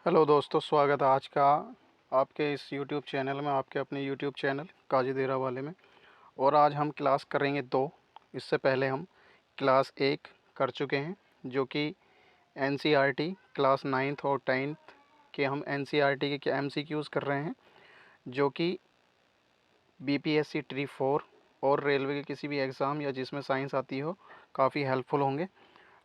Hello दोस्तों, स्वागत है आज का आपके इस यूट्यूब चैनल में, आपके अपने यूट्यूब चैनल काजी देरा वाले में। और आज हम क्लास करेंगे 2। इससे पहले हम क्लास 1 कर चुके हैं, जो कि एनसीईआरटी क्लास 9th और 10th के हम एनसीईआरटी के एमसीक्यूज़ कर रहे हैं, जो कि बीपीएससी ट्री 4 और रेलवे के किसी भी एग्ज़ाम या जिसमें साइंस आती हो काफ़ी हेल्पफुल होंगे,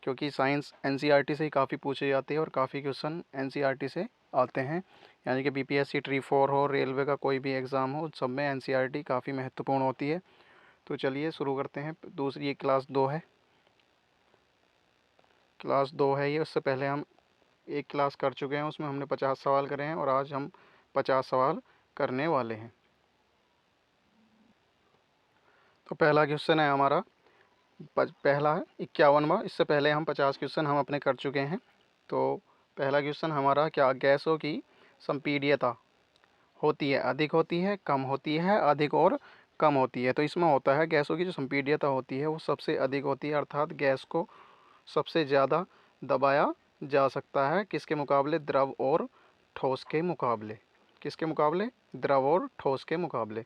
क्योंकि साइंस एनसीईआरटी से ही काफ़ी पूछे जाते हैं और काफ़ी क्वेश्चन एनसीईआरटी से आते हैं। यानी कि बीपीएससी ट्री 4 हो, रेलवे का कोई भी एग्ज़ाम हो, सब में एनसीईआरटी काफ़ी महत्वपूर्ण होती है। तो चलिए शुरू करते हैं। दूसरी ये क्लास 2 है, ये। उससे पहले हम एक क्लास कर चुके हैं, उसमें हमने 50 सवाल करे हैं और आज हम 50 सवाल करने वाले हैं। तो पहला क्वेश्चन है हमारा, पहला है 51वां। इससे पहले हम 50 क्वेश्चन हम अपने कर चुके हैं। तो पहला क्वेश्चन हमारा, क्या गैसों की संपीड्यता होती है, अधिक होती है, कम होती है, अधिक और कम होती है? तो इसमें होता है, गैसों की जो संपीड्यता होती है वो सबसे अधिक होती है, अर्थात गैस को सबसे ज़्यादा दबाया जा सकता है। किसके मुकाबले? द्रव और ठोस के मुकाबले। किसके मुकाबले? द्रव और ठोस के मुकाबले।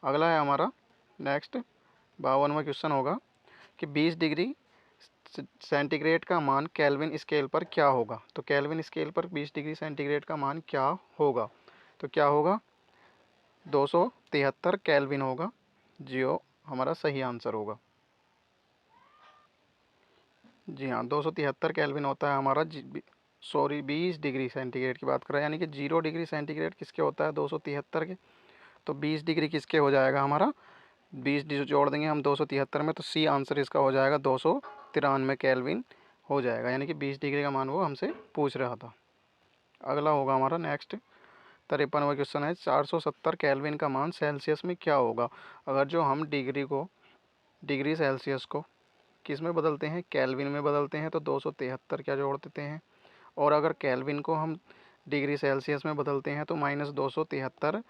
अगला है हमारा नेक्स्ट 52वां क्वेश्चन होगा कि 20 डिग्री सेंटीग्रेड का मान केल्विन स्केल पर क्या होगा? तो केल्विन स्केल पर 20 डिग्री सेंटीग्रेड का मान क्या होगा? तो क्या होगा? 273 केल्विन होगा, जो हमारा सही आंसर होगा। जी हाँ, 273 केल्विन होता है हमारा। 20 डिग्री सेंटीग्रेड की बात कर रहे हैं, यानी कि 0 डिग्री सेंटीग्रेड किसके होता है? 273 के। तो 20 डिग्री किसके हो जाएगा हमारा? 20 जोड़ देंगे हम 273 में, तो सी आंसर इसका हो जाएगा 293 केल्विन हो जाएगा। यानी कि 20 डिग्री का मान वो हमसे पूछ रहा था। अगला होगा हमारा नेक्स्ट 53वां क्वेश्चन है, 470 केल्विन का मान सेल्सियस में क्या होगा? अगर जो हम डिग्री सेल्सियस को किस में बदलते हैं? केल्विन में बदलते हैं, तो 273 क्या जोड़ देते हैं। और अगर केल्विन को हम डिग्री सेल्सियस में बदलते हैं तो -273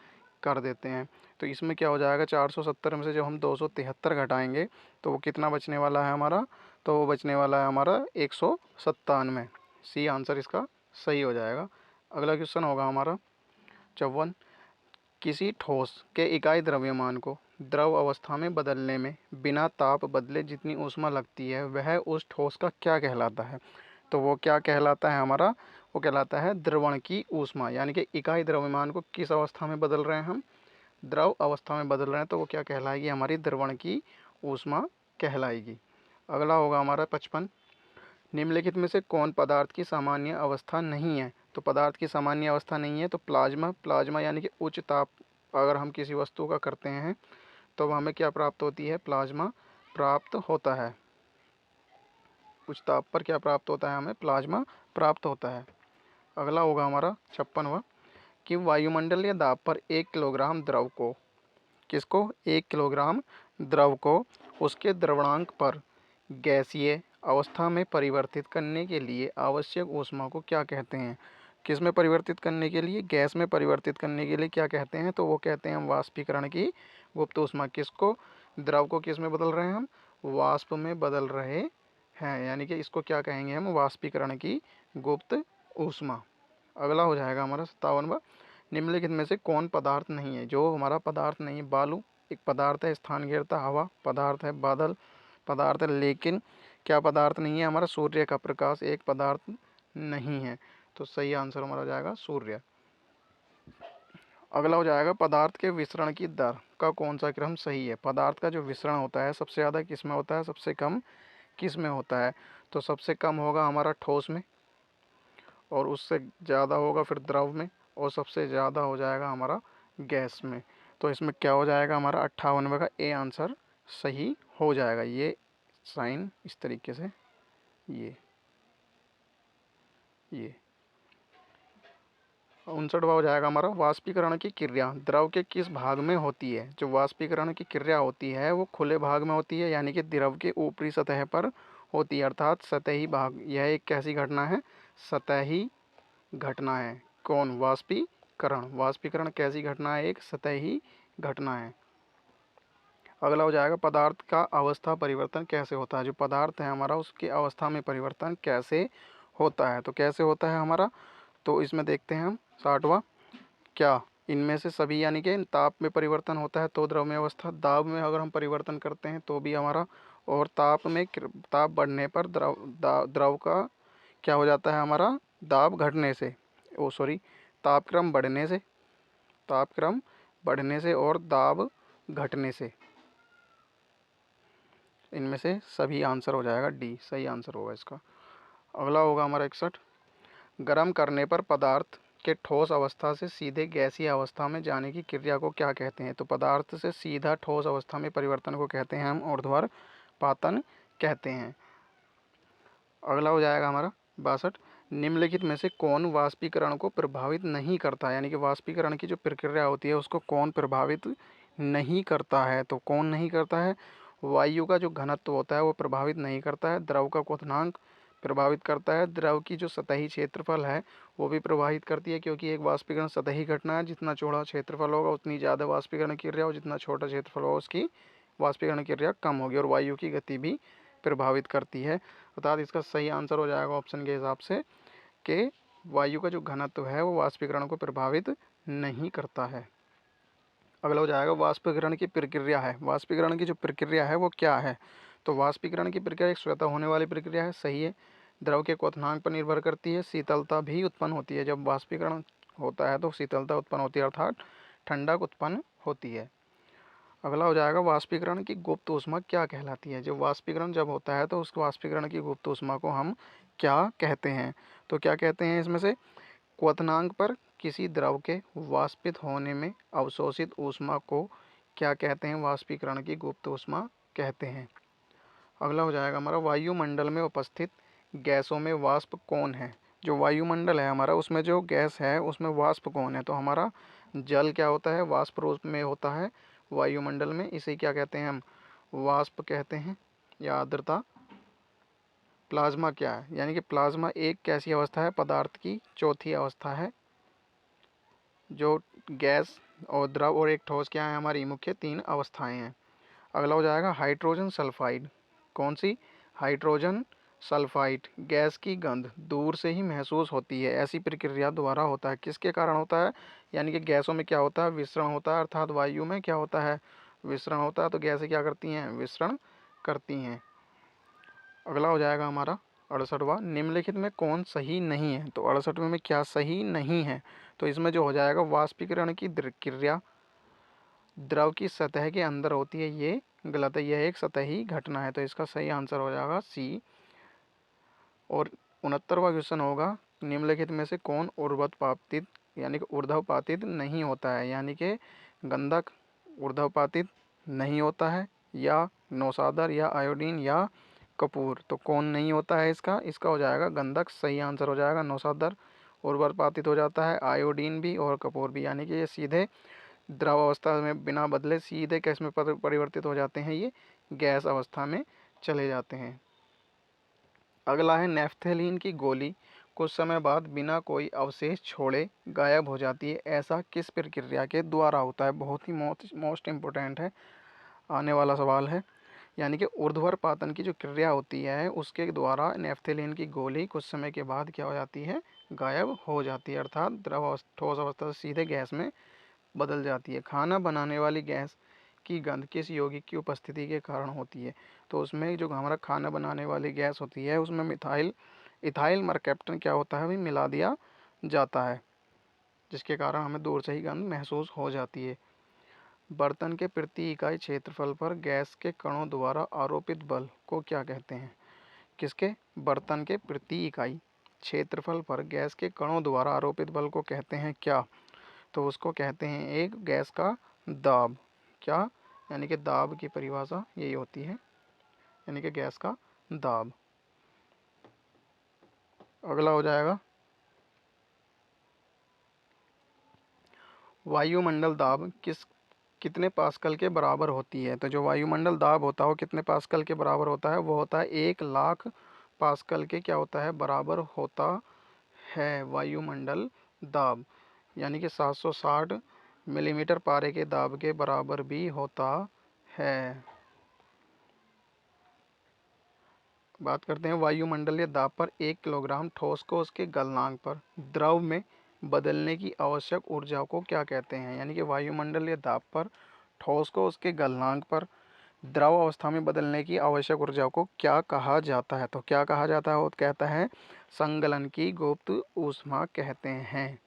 कर देते हैं। तो इसमें क्या हो जाएगा? 470 में से जब हम 273 घटाएंगे तो वो कितना बचने वाला है हमारा? तो वो बचने वाला है हमारा 197। सी आंसर इसका सही हो जाएगा। अगला क्वेश्चन होगा हमारा 54। किसी ठोस के इकाई द्रव्यमान को द्रव अवस्था में बदलने में बिना ताप बदले जितनी ऊष्मा लगती है, वह उस ठोस का क्या कहलाता है? तो वो क्या कहलाता है हमारा? वो कहलाता है द्रवण की ऊष्मा। यानी कि इकाई द्रव्यमान को किस अवस्था में बदल रहे हैं हम? द्रव अवस्था में बदल रहे हैं, तो वो क्या कहलाएगी? हमारी द्रवण की ऊष्मा कहलाएगी। अगला होगा हमारा 55। निम्नलिखित में से कौन पदार्थ की सामान्य अवस्था नहीं है? तो पदार्थ की सामान्य अवस्था नहीं है तो प्लाज्मा यानी कि उच्च ताप अगर हम किसी वस्तु का करते हैं तो हमें क्या प्राप्त होती है? प्लाज्मा प्राप्त होता है। उच्च ताप पर क्या प्राप्त होता है? हमें प्लाज्मा प्राप्त होता है। अगला होगा हमारा 56वां कि वायुमंडल या दाब पर 1 किलोग्राम द्रव को, किसको? 1 किलोग्राम द्रव को उसके द्रवणांक पर गैसीय अवस्था में परिवर्तित करने के लिए आवश्यक ऊष्मा को क्या कहते हैं? किस में परिवर्तित करने के लिए? गैस में परिवर्तित करने के लिए क्या कहते हैं? तो वो कहते हैं हम वाष्पीकरण की गुप्त ऊष्मा। किसको? द्रव को किस में बदल रहे हैं हम? वाष्प में बदल रहे हैं, यानी कि इसको क्या कहेंगे हम? वाष्पीकरण की गुप्त ऊष्मा। अगला हो जाएगा हमारा 57वां। निम्नलिखित में से कौन पदार्थ नहीं है? जो हमारा पदार्थ नहीं है, बालू एक पदार्थ है, स्थान घेरता हवा पदार्थ है, बादल पदार्थ है, लेकिन क्या पदार्थ नहीं है हमारा? सूर्य का प्रकाश एक पदार्थ नहीं है। तो सही आंसर हमारा हो जाएगा सूर्य। अगला हो जाएगा पदार्थ के विसरण की दर का कौन सा क्रम सही है? पदार्थ का जो विसरण होता है सबसे ज़्यादा किस में होता है, सबसे कम किस में होता है? तो सबसे कम होगा हमारा ठोस में, और उससे ज़्यादा होगा फिर द्रव में, और सबसे ज़्यादा हो जाएगा हमारा गैस में। तो इसमें क्या हो जाएगा हमारा 58वें का ए आंसर सही हो जाएगा। ये साइन इस तरीके से, ये 59वां हो जाएगा हमारा वाष्पीकरण की क्रिया द्रव के किस भाग में होती है? जो वाष्पीकरण की क्रिया होती है वो खुले भाग में होती है, यानी कि द्रव के ऊपरी सतह पर होती है, अर्थात सतही भाग। यह एक कैसी घटना है? सतही घटना है। कौन? वाष्पीकरण। वाष्पीकरण कैसी घटना है? एक सतही घटना है। अगला हो जाएगा पदार्थ का अवस्था परिवर्तन कैसे होता है? जो पदार्थ है हमारा उसकी अवस्था में परिवर्तन कैसे होता है? तो कैसे होता है हमारा? तो इसमें देखते हैं हम 60वां, क्या इनमें से सभी यानी कि ताप में परिवर्तन होता है तो द्रव्य अवस्था, दाब में अगर हम परिवर्तन करते हैं तो भी हमारा, और ताप में ताप बढ़ने पर द्रव का क्या हो जाता है हमारा, दाब घटने से, ओ सॉरी, तापक्रम बढ़ने से, तापक्रम बढ़ने से और दाब घटने से। इनमें से सभी आंसर हो जाएगा डी, सही आंसर होगा इसका। अगला होगा हमारा 61, गर्म करने पर पदार्थ के ठोस अवस्था से सीधे गैसीय अवस्था में जाने की क्रिया को क्या कहते हैं? तो पदार्थ से सीधा ठोस अवस्था में परिवर्तन को कहते हैं हम ऊर्ध्वाधर पातन कहते हैं। अगला हो जाएगा हमारा 62, निम्नलिखित में से कौन वाष्पीकरण को प्रभावित नहीं करता? यानी कि वाष्पीकरण की जो प्रक्रिया होती है उसको कौन प्रभावित नहीं करता है? तो कौन नहीं करता है? वायु का जो घनत्व होता है वो प्रभावित नहीं करता है, द्रव का क्वथनांक प्रभावित करता है, द्रव की जो सतही क्षेत्रफल है वो भी प्रभावित करती है, क्योंकि एक वाष्पीकरण सतही घटना है, जितना चौड़ा क्षेत्रफल होगा उतनी ज़्यादा वाष्पीकरण क्रिया, और जितना छोटा क्षेत्रफल होगा उसकी वाष्पीकरण क्रिया कम होगी, और वायु की गति भी प्रभावित करती है। अर्थात इसका सही आंसर हो जाएगा ऑप्शन के हिसाब से कि वायु का जो घनत्व है वो वाष्पीकरण को प्रभावित नहीं करता है। अगला हो जाएगा वाष्पीकरण की प्रक्रिया है, वाष्पीकरण की जो प्रक्रिया है वो क्या है? तो वाष्पीकरण की प्रक्रिया एक स्वतः होने वाली प्रक्रिया है, सही है। द्रव के क्वथनांक पर निर्भर करती है, शीतलता भी उत्पन्न होती है, जब वाष्पीकरण होता है तो शीतलता उत्पन्न होती है, अर्थात ठंडक उत्पन्न होती है। अगला हो जाएगा वाष्पीकरण की गुप्त ऊष्मा क्या कहलाती है? जब वाष्पीकरण जब होता है तो उस वाष्पीकरण की गुप्त ऊष्मा को हम क्या कहते हैं? तो क्या कहते हैं इसमें से, क्वथनांक पर किसी द्रव के वाष्पित होने में अवशोषित ऊष्मा को क्या कहते हैं? वाष्पीकरण की गुप्त ऊष्मा कहते हैं। अगला हो जाएगा हमारा वायुमंडल में उपस्थित गैसों में वाष्प कौन है? जो वायुमंडल है हमारा उसमें जो गैस है उसमें वाष्प कौन है? तो हमारा जल क्या होता है, वाष्प रूप में होता है वायुमंडल में, इसे क्या कहते हैं हम, वाष्प कहते हैं, या आर्द्रता। प्लाज्मा क्या है? यानी कि प्लाज्मा एक कैसी अवस्था है, पदार्थ की चौथी अवस्था है, जो गैस और द्रव और एक ठोस क्या है, हमारी मुख्य तीन अवस्थाएं हैं। अगला हो जाएगा हाइड्रोजन सल्फाइड, कौन सी? हाइड्रोजन सल्फाइड गैस की गंध दूर से ही महसूस होती है, ऐसी प्रक्रिया द्वारा होता है, किसके कारण होता है? यानी कि गैसों में क्या होता है, विसरण होता है, अर्थात वायु में क्या होता है, विसरण होता है, तो गैसें क्या करती हैं, विसरण करती हैं। अगला हो जाएगा हमारा 68वां, निम्नलिखित में कौन सही नहीं है? तो 68वें में क्या सही नहीं है? तो इसमें जो हो जाएगा वाष्पीकरण की क्रिया द्रव की सतह के अंदर होती है, ये गलत है, यह एक सतही घटना है, तो इसका सही आंसर हो जाएगा सी। और 69वां क्वेश्चन होगा, निम्नलिखित में से कौन ऊर्ध्वपातित यानी कि ऊर्ध्वपातित नहीं होता है? यानी कि गंधक ऊर्ध्वपातित नहीं होता है, या नौसादर या आयोडीन या कपूर, तो कौन नहीं होता है इसका? इसका हो जाएगा गंधक, सही आंसर हो जाएगा। नौसादर ऊर्ध्वपातित हो जाता है, आयोडीन भी और कपूर भी, यानी कि ये सीधे द्रव अवस्था में बिना बदले सीधे गैस में परिवर्तित हो जाते हैं, ये गैस अवस्था में चले जाते हैं। अगला है नेफ्थेलीन की गोली कुछ समय बाद बिना कोई अवशेष छोड़े गायब हो जाती है, ऐसा किस प्रक्रिया के द्वारा होता है? बहुत ही मोस्ट इम्पोर्टेंट है, आने वाला सवाल है। यानी कि ऊर्ध्वाधर पातन की जो क्रिया होती है उसके द्वारा नेफ्थेलीन की गोली कुछ समय के बाद क्या हो जाती है, गायब हो जाती है, अर्थात द्रव ठोस अवस्था से सीधे गैस में बदल जाती है। खाना बनाने वाली गैस की गंध किस यौगिक की उपस्थिति के कारण होती है? तो उसमें जो हमारा खाना बनाने वाली गैस होती है उसमें मिथाइल इथाइल मरकैप्टन क्या होता है, अभी मिला दिया जाता है, जिसके कारण हमें दूर से ही गंध महसूस हो जाती है। बर्तन के प्रति इकाई क्षेत्रफल पर गैस के कणों द्वारा आरोपित बल को क्या कहते हैं? किसके? बर्तन के प्रति इकाई क्षेत्रफल पर गैस के कणों द्वारा आरोपित बल को कहते हैं क्या? तो उसको कहते हैं एक गैस का दाब, क्या? यानी कि दाब की परिभाषा यही होती है, यानी कि गैस का दाब। अगला हो जाएगा वायुमंडल दाब कितने पास्कल के बराबर होती है? तो जो वायुमंडल दाब होता है वो कितने पास्कल के बराबर होता है? वो होता है 1,00,000 पास्कल के क्या होता है, बराबर होता है वायुमंडल दाब, यानी कि 760 मिलीमीटर पारे के दाब के बराबर भी होता है। बात करते हैं वायुमंडलीय दाब पर 1 किलोग्राम ठोस को उसके गलनांक पर द्रव में बदलने की आवश्यक ऊर्जा को क्या कहते हैं। यानी कि वायुमंडलीय दाब पर ठोस को उसके गलनांक पर द्रव अवस्था में बदलने की आवश्यक ऊर्जा को क्या कहा जाता है। तो क्या कहा जाता है, वो कहता है संगलन की गुप्त ऊष्मा कहते हैं।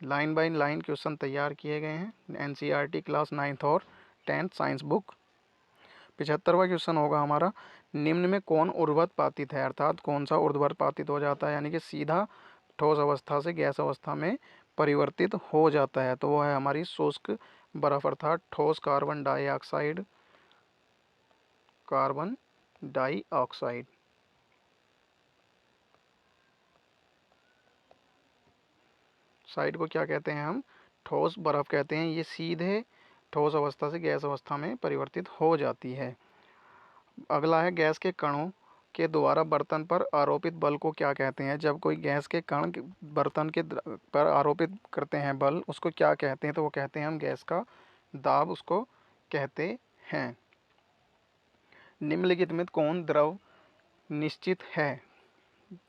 लाइन बाय लाइन क्वेश्चन तैयार किए गए हैं एनसीईआरटी क्लास 9th और 10th साइंस बुक। 75वां क्वेश्चन होगा हमारा, निम्न में कौन ऊर्ध्वत पातित है, अर्थात कौन सा ऊर्ध्वत पातित हो जाता है, यानी कि सीधा ठोस अवस्था से गैस अवस्था में परिवर्तित हो जाता है। तो वो है हमारी शुष्क बर्फ अर्थात ठोस carbon dioxide, carbon dioxide. Side को क्या कहते हैं हम, ठोस बर्फ कहते हैं। ये सीधे ठोस अवस्था से गैस अवस्था में परिवर्तित हो जाती है। अगला है गैस के कणों के द्वारा बर्तन पर आरोपित बल को क्या कहते हैं। जब कोई गैस के कण बर्तन के पर आरोपित करते हैं बल, उसको क्या कहते हैं, तो वो कहते हैं हम गैस का दाब उसको कहते हैं। निम्नलिखित में कौन द्रव निश्चित है,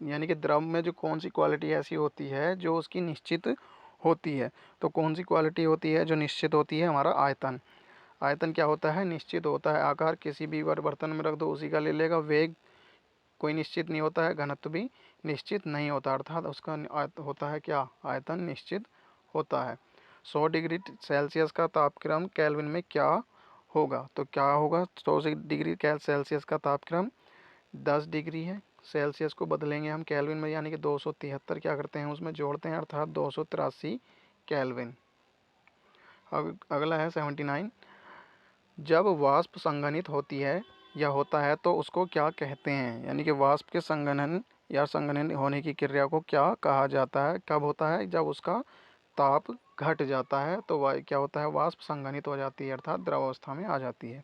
यानी कि द्रव में जो कौन सी क्वालिटी ऐसी होती है जो उसकी निश्चित होती है। तो कौन सी क्वालिटी होती है जो निश्चित होती है, हमारा आयतन। आयतन क्या होता है, निश्चित होता है। आकार किसी भी बर्तन में रख दो उसी का ले लेगा। वेग कोई निश्चित नहीं होता है, घनत्व भी निश्चित नहीं होता, अर्थात उसका होता है क्या, आयतन निश्चित होता है। 100 डिग्री सेल्सियस का तापक्रम केल्विन में क्या होगा। तो क्या होगा, 100 डिग्री सेल्सियस का तापक्रम 10 डिग्री है। सेल्सियस को बदलेंगे हम केल्विन में, यानी कि 273 क्या करते हैं उसमें जोड़ते हैं, अर्थात 283 केल्विन। अब अगला है 79, जब वाष्प संघनित होती है या होता है तो उसको क्या कहते हैं। यानी कि वाष्प के संघनन या संघनन होने की क्रिया को क्या कहा जाता है, कब होता है, जब उसका ताप घट जाता है तो वह क्या होता है, वाष्प संघनित हो जाती है, अर्थात द्रव अवस्था में आ जाती है।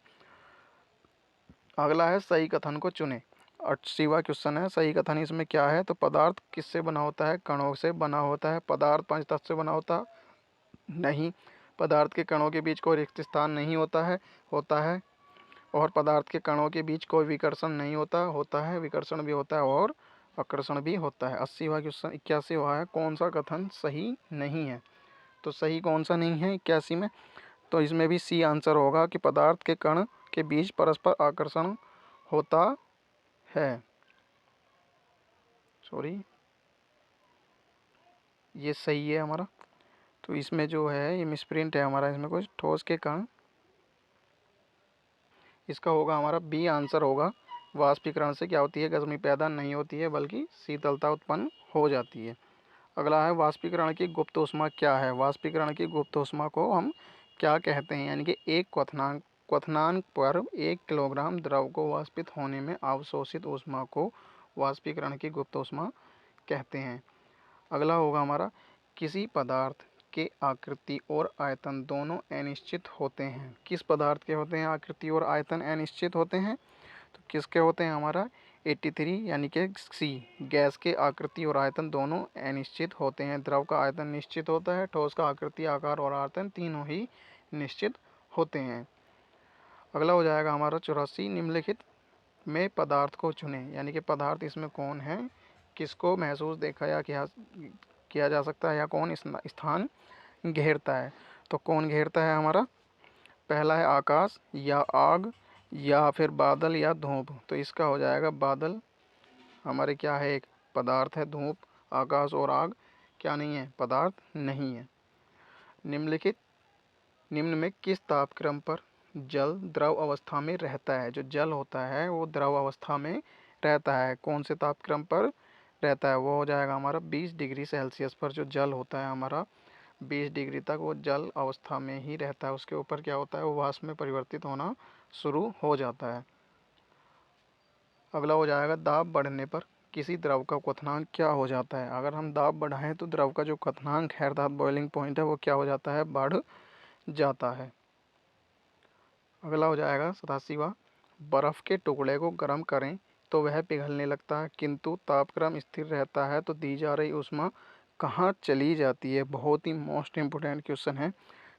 अगला है सही कथन को चुने। 80वां क्वेश्चन है, सही कथन इसमें क्या है, तो पदार्थ किससे बना होता है, कणों से बना होता है। पदार्थ पंचतत्व से बना होता नहीं, पदार्थ के कणों के बीच कोई रिक्त स्थान नहीं होता है और पदार्थ के कणों के बीच कोई विकर्षण नहीं होता है, विकर्षण भी होता है और आकर्षण भी होता है। 80वां क्वेश्चन 81वां है, कौन सा कथन सही नहीं है। तो सही कौन सा नहीं है 81 में, तो इसमें भी सी आंसर होगा कि पदार्थ के कण के बीच परस्पर आकर्षण होता है। सॉरी, ये सही है हमारा। तो इसमें जो है ये मिसप्रिंट है हमारा, इसमें कुछ ठोस के कण, इसका होगा हमारा बी आंसर होगा। वाष्पीकरण से क्या होती है, गर्मी पैदा नहीं होती है बल्कि शीतलता उत्पन्न हो जाती है। अगला है वाष्पीकरण की गुप्त ऊष्मा क्या है। वाष्पीकरण की गुप्त ऊष्मा को हम क्या कहते हैं, यानी कि एक क्वथनांक पर 1 किलोग्राम द्रव को वाष्पित होने में अवशोषित ऊष्मा को वाष्पीकरण की गुप्त ऊष्मा कहते हैं। अगला होगा हमारा, किसी पदार्थ के आकृति और आयतन दोनों अनिश्चित होते हैं। किस पदार्थ के होते हैं आकृति और आयतन अनिश्चित होते हैं, तो किसके होते हैं हमारा 83 यानी कि सी, गैस के आकृति और आयतन दोनों अनिश्चित होते हैं। द्रव का आयतन निश्चित होता है, ठोस का आकृति, आकार और आयतन तीनों ही निश्चित होते हैं। अगला हो जाएगा हमारा 84, निम्नलिखित में पदार्थ को चुने। यानी कि पदार्थ इसमें कौन है, किसको महसूस देखा या किया जा सकता है या कौन इस स्थान घेरता है। तो कौन घेरता है हमारा, पहला है आकाश या आग या फिर बादल या धूप। तो इसका हो जाएगा बादल हमारे क्या है, एक पदार्थ है। धूप, आकाश और आग क्या नहीं है, पदार्थ नहीं है। निम्न में किस तापक्रम पर जल द्रव अवस्था में रहता है। जो जल होता है वो द्रव अवस्था में रहता है, कौन से तापक्रम पर रहता है, वो हो जाएगा हमारा 20 डिग्री सेल्सियस पर। जो जल होता है हमारा 20 डिग्री तक वो जल अवस्था में ही रहता है, उसके ऊपर क्या होता है, वो वाष्प में परिवर्तित होना शुरू हो जाता है। अगला हो जाएगा दाब बढ़ने पर किसी द्रव का क्वथनांक क्या हो जाता है। अगर हम दाब बढ़ाएं तो द्रव का जो क्वथनांक है अर्थात बॉइलिंग पॉइंट है वो क्या हो जाता है, बढ़ जाता है। अगला हो जाएगा 87वां, बर्फ़ के टुकड़े को गर्म करें तो वह पिघलने लगता है किंतु तापक्रम स्थिर रहता है, तो दी जा रही ऊष्मा कहाँ चली जाती है। बहुत ही मोस्ट इम्पोर्टेंट क्वेश्चन है।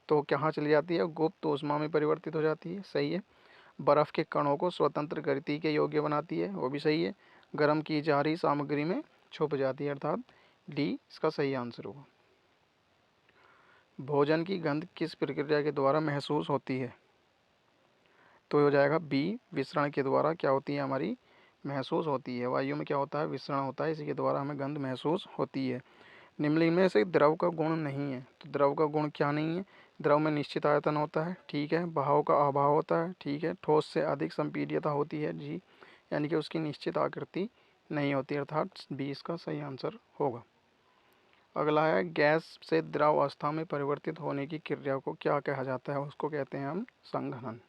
तो कहाँ चली जाती है, गुप्त ऊष्मा में परिवर्तित हो जाती है, सही है। बर्फ़ के कणों को स्वतंत्र गति के योग्य बनाती है, वो भी सही है। गर्म की जा रही सामग्री में छुप जाती है, अर्थात डी इसका सही आंसर होगा। भोजन की गंध किस प्रक्रिया के द्वारा महसूस होती है? तो हो जाएगा बी, विसरण के द्वारा क्या होती है हमारी, महसूस होती है। वायु में क्या होता है, विसरण होता है, इसी के द्वारा हमें गंध महसूस होती है। निम्नलिखित में से द्रव का गुण नहीं है, तो द्रव का गुण क्या नहीं है? द्रव में निश्चित आयतन होता है, ठीक है। बहाव का अभाव होता है, ठीक है। ठोस से अधिक संपीड्यता होती है, जी, यानी कि उसकी निश्चित आकृति नहीं होती, अर्थात बी इसका सही आंसर होगा। अगला है, गैस से द्रव अवस्था में परिवर्तित होने की क्रिया को क्या कहा जाता है? उसको कहते हैं हम संघनन।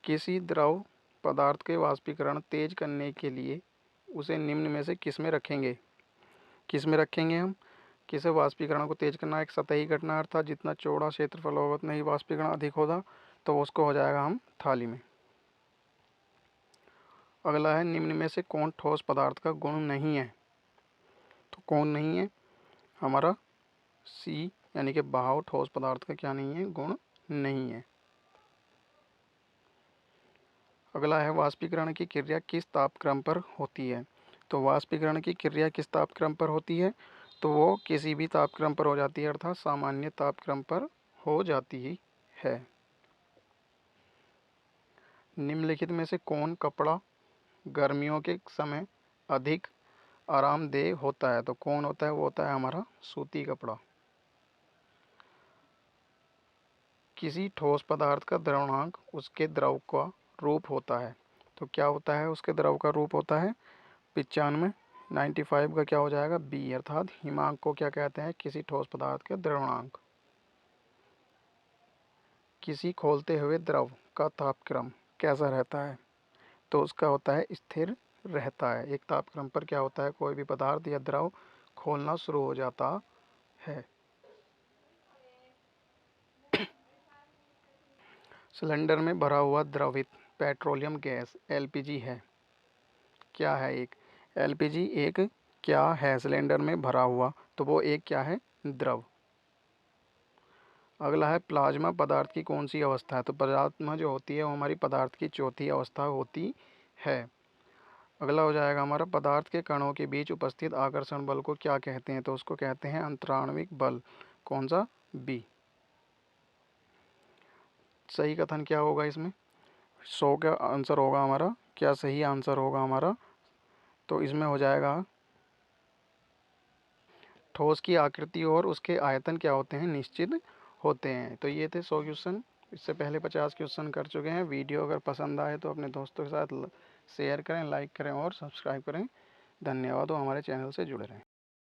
किसी द्रव पदार्थ के वाष्पीकरण तेज करने के लिए उसे निम्न में से किस में रखेंगे? किस में रखेंगे हम? किसे वाष्पीकरण को तेज करना एक सतही घटना, अर्थात जितना चौड़ा क्षेत्रफल होगा उतना ही वाष्पीकरण अधिक होगा, तो उसको हो जाएगा हम थाली में। अगला है, निम्न में से कौन ठोस पदार्थ का गुण नहीं है? तो कौन नहीं है? हमारा सी, यानी कि बहाव ठोस पदार्थ का क्या नहीं है, गुण नहीं है। अगला है, वाष्पीकरण की क्रिया किस तापक्रम पर होती है? तो वाष्पीकरण की क्रिया किस तापक्रम पर होती है? तो वो किसी भी तापक्रम पर हो जाती है, अर्थात सामान्य तापक्रम पर हो जाती है। निम्नलिखित में से कौन कपड़ा गर्मियों के समय अधिक आरामदेह होता है? तो कौन होता है? वो होता है हमारा सूती कपड़ा। किसी ठोस पदार्थ का द्रवणांक उसके द्रव का रूप होता है, तो क्या होता है? उसके द्रव का रूप होता है 95। 95 का क्या हो जाएगा, बी, अर्थात हिमांक को क्या कहते हैं? किसी ठोस पदार्थ के द्रवणांक। किसी खोलते हुए द्रव का तापक्रम कैसा रहता है? तो उसका होता है स्थिर रहता है। एक तापक्रम पर क्या होता है, कोई भी पदार्थ या द्रव खोलना शुरू हो जाता है। सिलेंडर में भरा हुआ द्रवित पेट्रोलियम गैस एलपीजी है, क्या है? एक एलपीजी एक क्या है? सिलेंडर में भरा हुआ, तो वो एक क्या है, द्रव। अगला है, प्लाज्मा पदार्थ की कौन सी अवस्था है? तो प्लाज्मा जो होती है वो हमारी पदार्थ की चौथी अवस्था होती है। अगला हो जाएगा हमारा, पदार्थ के कणों के बीच उपस्थित आकर्षण बल को क्या कहते हैं? तो उसको कहते हैं अंतराण्विक बल। कौन सा, बी। सही कथन क्या होगा इसमें? 100 का आंसर होगा हमारा, क्या सही आंसर होगा हमारा? तो इसमें हो जाएगा, ठोस की आकृति और उसके आयतन क्या होते हैं, निश्चित होते हैं। तो ये थे 100 क्वेश्चन। इससे पहले 50 क्वेश्चन कर चुके हैं। वीडियो अगर पसंद आए तो अपने दोस्तों के साथ शेयर करें, लाइक करें और सब्सक्राइब करें। धन्यवाद, और हमारे चैनल से जुड़े रहें।